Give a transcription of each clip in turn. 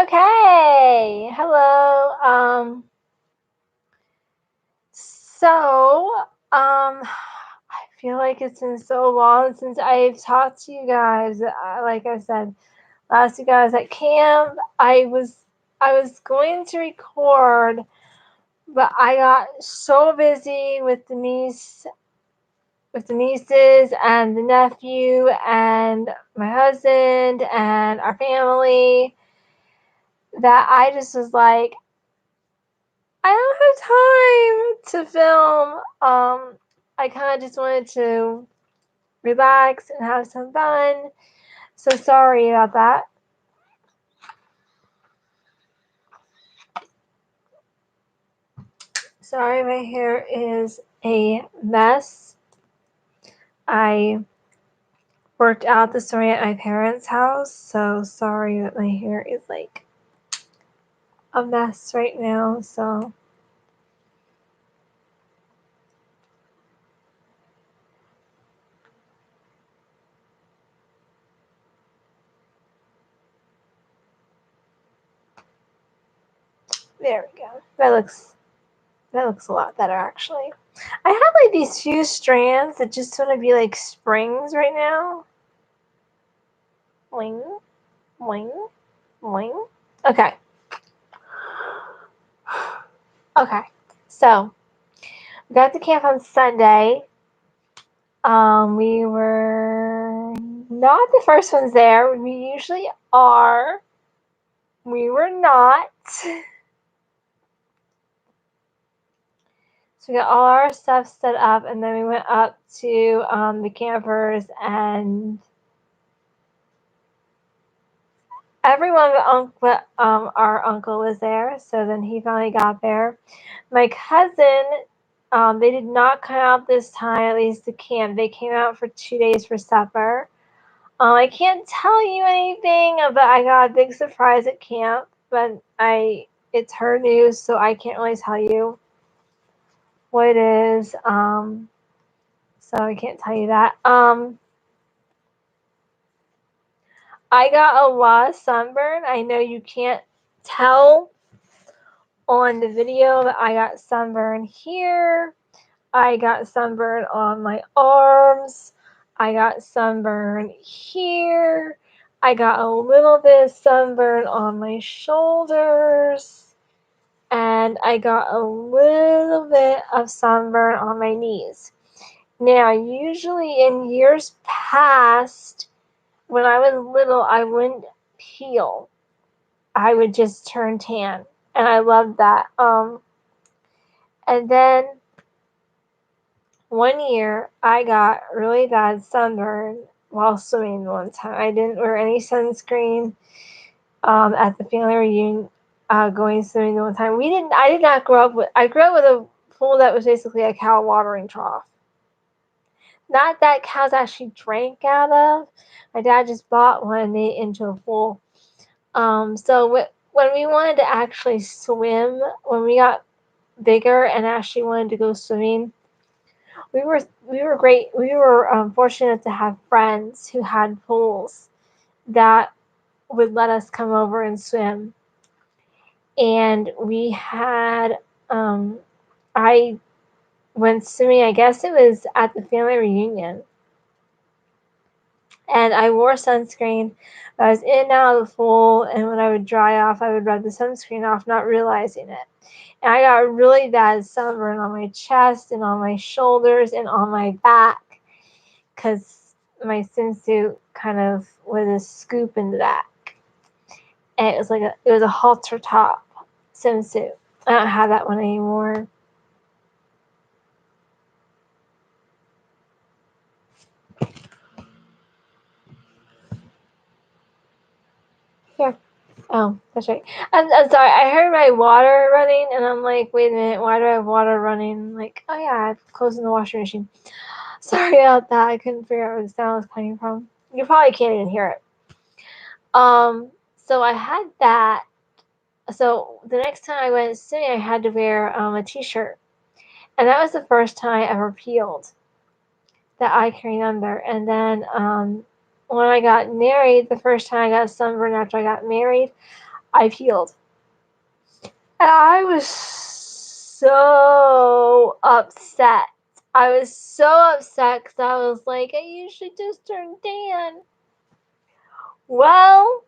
Okay. Hello. I feel like it's been so long since I've talked to you guys. Like I said, last you guys at camp, I was going to record, but I got so busy with the nieces and the nephew and my husband and our family that I just was like, I don't have time to film. I kind of just wanted to relax and have some fun. So sorry about that. Sorry, my hair is a mess. I worked out this morning at my parents' house, so sorry that my hair is like a mess right now. So there we go. That looks a lot better actually. I have like these few strands that just want to be like springs right now. Wing, wing, wing. Okay. Okay. So we got to camp on Sunday. We were not the first ones there. We usually are. We were not. So we got all our stuff set up, and then we went up to the campers, and everyone but our uncle was there. So then he finally got there. My cousin, they did not come out this time, at least to camp. They came out for 2 days for supper. I can't tell you anything, but I got a big surprise at camp. But it's her news, so I can't really tell you what it is. So I can't tell you that. I got a lot of sunburn. I know you can't tell on the video that I got sunburn here. I got sunburn on my arms. I got sunburn here. I got a little bit of sunburn on my shoulders. And I got a little bit of sunburn on my knees. Now, usually in years past, when I was little, I wouldn't peel. I would just turn tan. And I loved that. And then one year, I got really bad sunburn while swimming one time. I didn't wear any sunscreen at the family reunion going swimming the one time. I did not grow up with. I grew up with a pool that was basically a cow watering trough. Not that cows actually drank out of. My dad just bought one and made it into a pool. So when we wanted to actually swim, when we got bigger and actually wanted to go swimming, we were great. We were fortunate to have friends who had pools that would let us come over and swim. And we had I went swimming. I guess it was at the family reunion, and I wore sunscreen. I was in and out of the pool, and when I would dry off, I would rub the sunscreen off, not realizing it. And I got really bad sunburn on my chest and on my shoulders and on my back because my swimsuit kind of was a scoop in the back. And it was a halter top swimsuit. I don't have that one anymore. Here. Oh, that's right. I'm sorry. I heard my water running, and I'm like, wait a minute. Why do I have water running? I'm like, oh yeah, I've closed in the washing machine. Sorry about that. I couldn't figure out where the sound was coming from. You probably can't even hear it. So I had that. So the next time I went swimming, I had to wear a t-shirt, and that was the first time I ever peeled that I can remember. And then when I got married, the first time I got sunburned after I got married, I've healed. And I was so upset. I was so upset because I was like, I usually just turn tan. Well,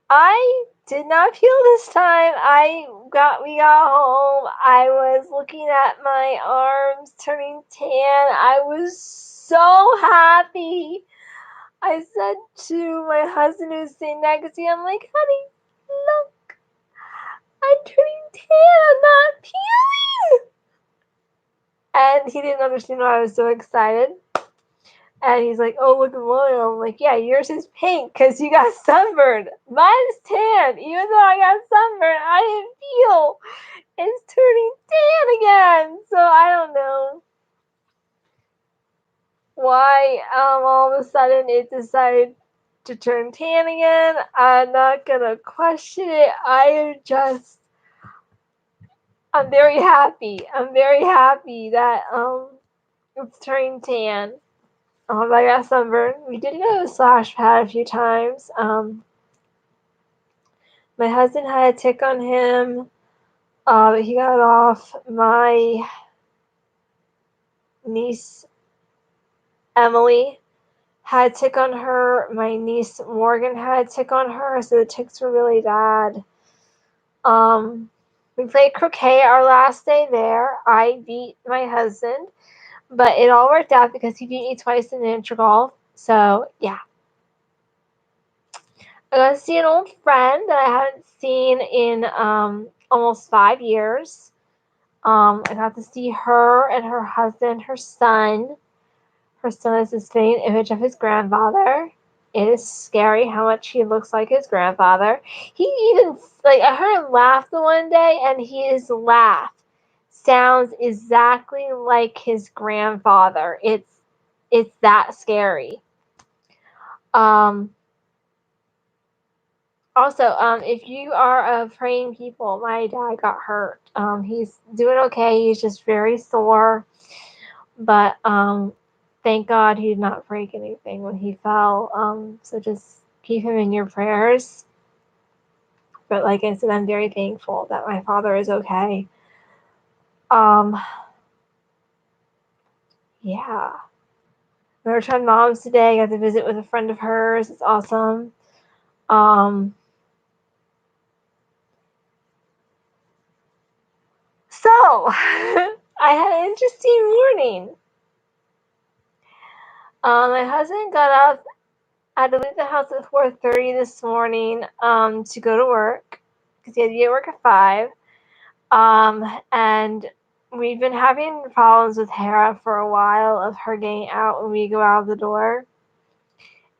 I did not heal this time. We got home. I was looking at my arms turning tan. I was so happy. I said to my husband who's sitting next to me, I'm like, honey, look, I'm turning tan, not peeling. And he didn't understand why I was so excited. And he's like, oh, look at mine. I'm like, yeah, yours is pink because you got sunburned. Mine's tan. Even though I got sunburned, I didn't feel. It's turning tan again. So I don't know why all of a sudden it decided to turn tan again. I'm not going to question it. I'm very happy. I'm very happy that it's turning tan. I got sunburned. We did go to Slash Pad a few times. My husband had a tick on him. He got off. My niece Emily had a tick on her. My niece Morgan had a tick on her, so the ticks were really bad. We played croquet our last day there. I beat my husband, but it all worked out because he beat me twice in miniature golf. So yeah. I got to see an old friend that I haven't seen in almost 5 years. I got to see her and her husband, her son. Her son is a spitting image of his grandfather. It is scary how much he looks like his grandfather. He even, I heard him laugh the one day, and his laugh sounds exactly like his grandfather. It's that scary. Also, if you are praying people, my dad got hurt. He's doing okay. He's just very sore. But thank God he did not break anything when he fell. So just keep him in your prayers. But like I said, I'm very thankful that my father is okay. Yeah. We returned Mom's today. I got to visit with a friend of hers. It's awesome. So, I had an interesting morning. My husband got up. I had to leave the house at 4:30 this morning to go to work because he had to be at work at 5. And we've been having problems with Hera for a while of her getting out when we go out of the door.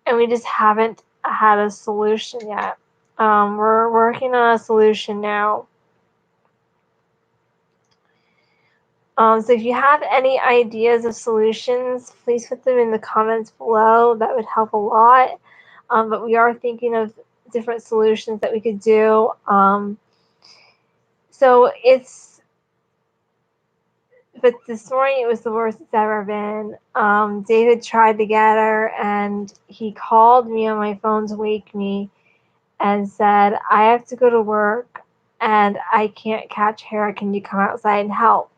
And we just haven't had a solution yet. We're working on a solution now. So if you have any ideas of solutions, please put them in the comments below. That would help a lot. But we are thinking of different solutions that we could do. But this morning it was the worst it's ever been. David tried to get her, and he called me on my phone to wake me and said, I have to go to work and I can't catch Hera. Can you come outside and help?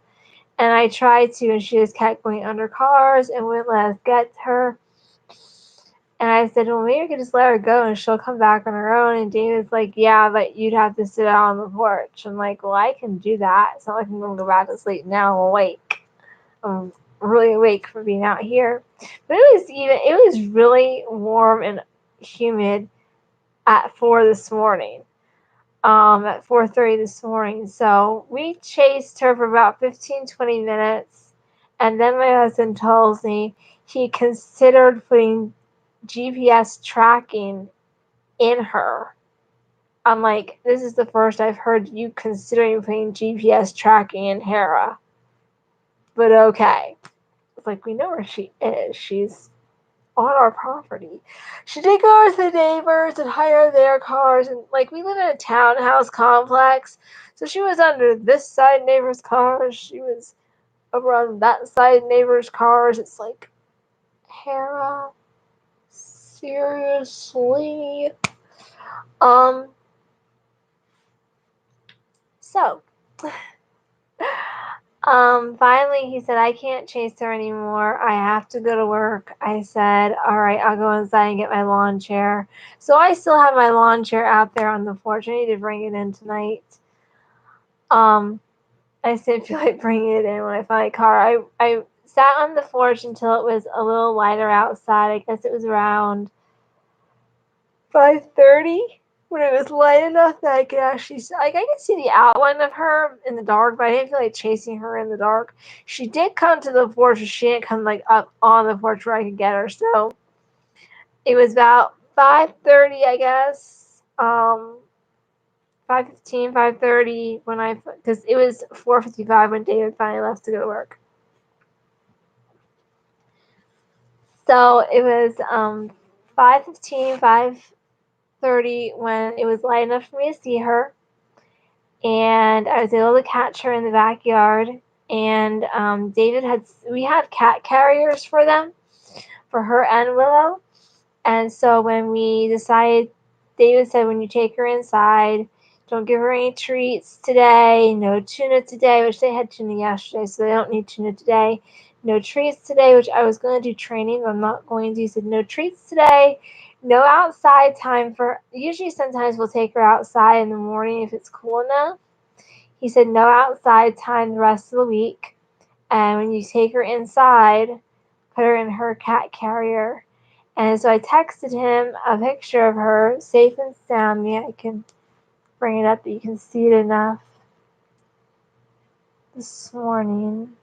And I tried to, and she just kept going under cars and wouldn't let us get her. And I said, well, maybe I could just let her go and she'll come back on her own. And David's like, yeah, but you'd have to sit out on the porch. I'm like, well, I can do that. It's not like I'm going to go back to sleep now. I'm awake. I'm really awake for being out here. But it was really warm and humid at 4 this morning. At 4:30 this morning. So we chased her for about 15-20 minutes. And then my husband tells me he considered putting GPS tracking in her. I'm like, this is the first I've heard you considering putting GPS tracking in Hera. But okay. It's like, we know where she is. She's on our property. She did go to the neighbors and hire their cars. And we live in a townhouse complex. So she was under this side neighbor's cars. She was over on that side neighbor's cars. It's like, Hera, Seriously. So, finally he said, I can't chase her anymore. I have to go to work. I said, all right, I'll go inside and get my lawn chair. So I still have my lawn chair out there on the porch. I need to bring it in tonight. I just didn't feel like bringing it in when I found my car. I sat on the porch until it was a little lighter outside. I guess it was around 5:30 when it was light enough that I could actually I could see the outline of her in the dark, but I didn't feel like chasing her in the dark. She did come to the porch, but she didn't come like up on the porch where I could get her. So it was about 5:30, I guess. 5:15, 5:30 when because it was 4:55 when David finally left to go to work. So it was 5:15, 5:30 when it was light enough for me to see her, and I was able to catch her in the backyard. And we had cat carriers for them, for her and Willow. And so when we decided, David said, when you take her inside, don't give her any treats today, no tuna today, which they had tuna yesterday, so they don't need tuna today. No treats today, which I was going to do training, but I'm not going to. He said, no treats today, no outside time usually sometimes we'll take her outside in the morning if it's cool enough. He said, no outside time the rest of the week. And when you take her inside, put her in her cat carrier. And so I texted him a picture of her, safe and sound. Maybe I can bring it up that you can see it enough this morning.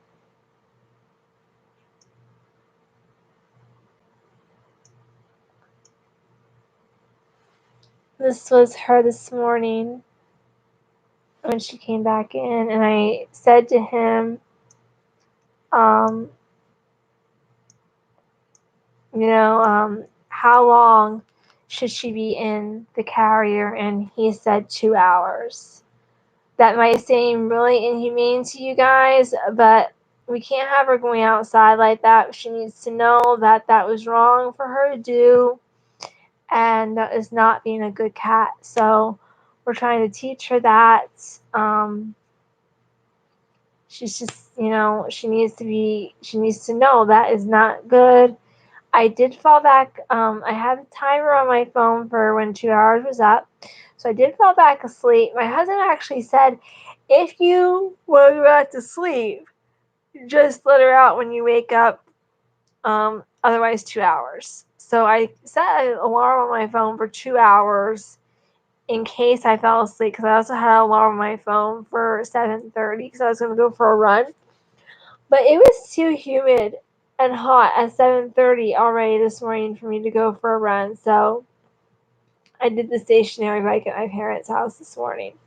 This was her this morning when she came back in, and I said to him, how long should she be in the carrier? And he said 2 hours. That might seem really inhumane to you guys, but we can't have her going outside like that. She needs to know that that was wrong for her to do, and that is not being a good cat. So we're trying to teach her that. She's just, she needs to know that is not good. I did fall back. I had a timer on my phone for when 2 hours was up. So I did fall back asleep. My husband actually said, if you want to go back to sleep, just let her out when you wake up. Otherwise 2 hours. So I set an alarm on my phone for 2 hours in case I fell asleep, because I also had an alarm on my phone for 7:30 because I was going to go for a run. But it was too humid and hot at 7:30 already this morning for me to go for a run. So I did the stationary bike at my parents' house this morning.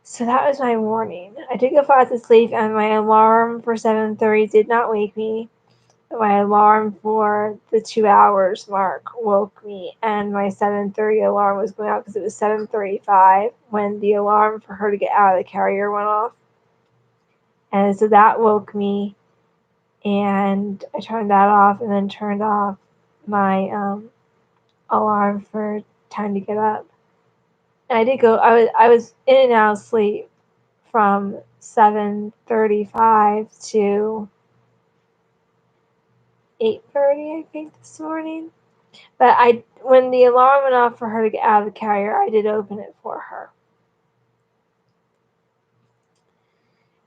So that was my morning. I did go fast to sleep, and my alarm for 7:30 did not wake me. My alarm for the 2 hours mark woke me, and my 7:30 alarm was going off because it was 7:35 when the alarm for her to get out of the carrier went off. And so that woke me, and I turned that off and then turned off my alarm for time to get up. And I did go. I was in and out of sleep from 7:35 to 8:30, I think, this morning. But when the alarm went off for her to get out of the carrier, I did open it for her.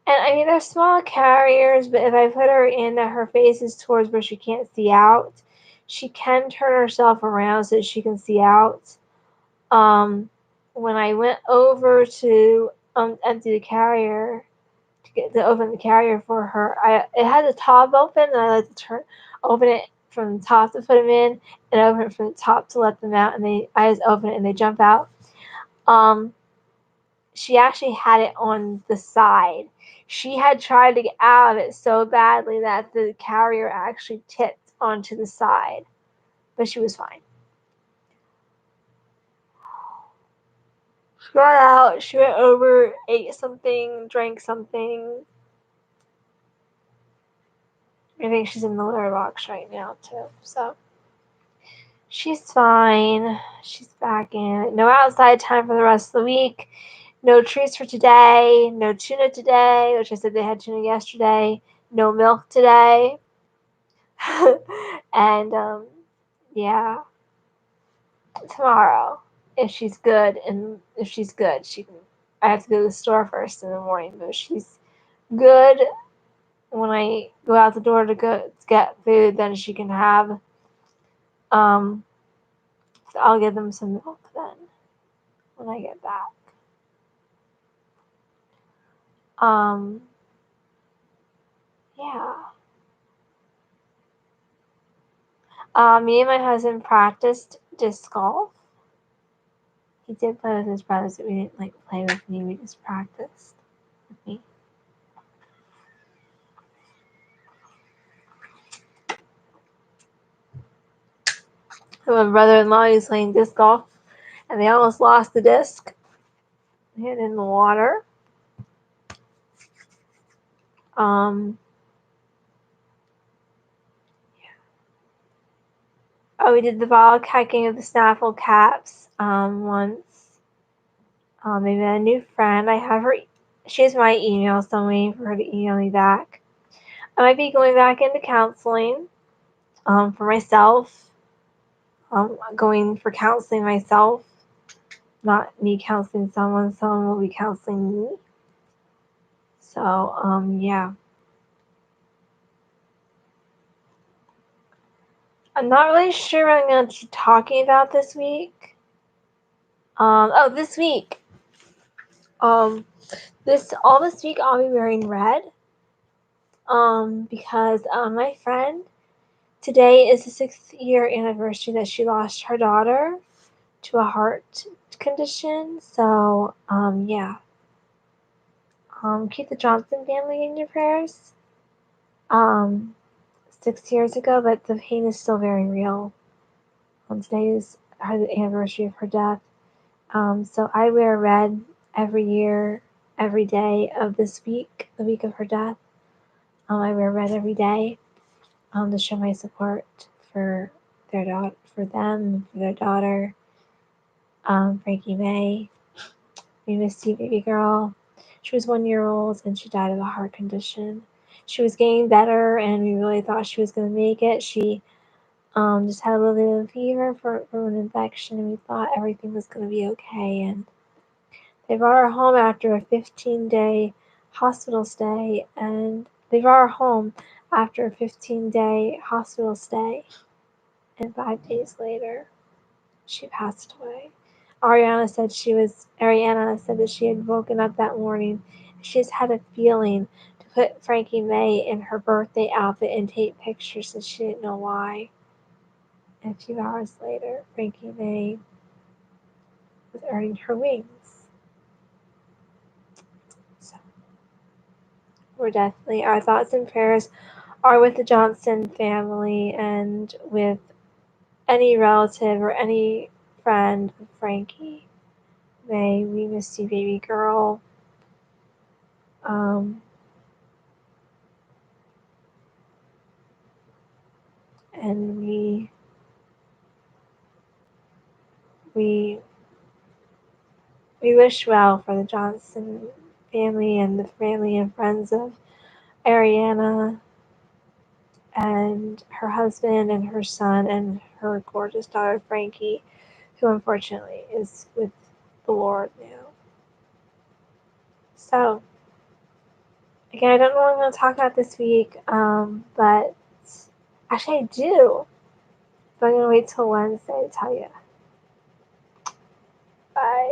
And I mean, they're small carriers, but if I put her in that her face is towards where she can't see out, she can turn herself around so she can see out. When I went over to empty the carrier, to open the carrier for her, it had the top open, and I like to open it from the top to put them in, and open it from the top to let them out, and I just open it and they jump out. She actually had it on the side. She had tried to get out of it so badly that the carrier actually tipped onto the side, but she was fine. She got out, she went over, ate something, drank something. I think she's in the litter box right now too. So She's fine. She's back in. No outside time for the rest of the week. No treats for today. No tuna today, which I said they had tuna yesterday. No milk today. And yeah, tomorrow, if she's good, she can. I have to go to the store first in the morning, but if she's good when I go out the door to get food, then she can have. Um, I'll give them some milk then when I get back. Yeah. Me and my husband practiced disc golf. He did play with his brothers, but we didn't play with me. We just practiced with me. My brother-in-law is playing disc golf, and they almost lost the disc. They hit it in the water. We did the ball kicking of the snaffle caps once. They met a new friend. I have her. She has my email, so I'm waiting for her to email me back. I might be going back into counseling for myself. Going for counseling myself, not me counseling someone. Someone will be counseling me. So, yeah. I'm not really sure what I'm going to be talking about this week. This week. This week I'll be wearing red. Because my friend, today is the 6th-year anniversary that she lost her daughter to a heart condition. So, yeah. Keep the Johnson family in your prayers. 6 years ago, but the pain is still very real. Today is the anniversary of her death. So I wear red every year, every day of this week, the week of her death. I wear red every day to show my support for their daughter, for them, for their daughter, Frankie May. We missed you, baby girl. She was 1 year old and she died of a heart condition. She was getting better, and we really thought she was going to make it. She just had a little bit of fever from an infection, and we thought everything was going to be okay. And they brought her home after a 15-day hospital stay, and 15-day hospital stay, and 5 days later, she passed away. Ariana said that she had woken up that morning, and she just had a feeling to put Frankie May in her birthday outfit and take pictures, and she didn't know why. And a few hours later, Frankie May was earning her wings. So, our thoughts and prayers are with the Johnson family and with any relative or any friend of Frankie May. We miss you, baby girl. And we wish well for the Johnson family and the family and friends of Ariana and her husband and her son and her gorgeous daughter Frankie, who unfortunately is with the Lord now. So, again, I don't know what I'm going to talk about this week, but actually I do. But I'm going to wait till Wednesday to tell you. Bye.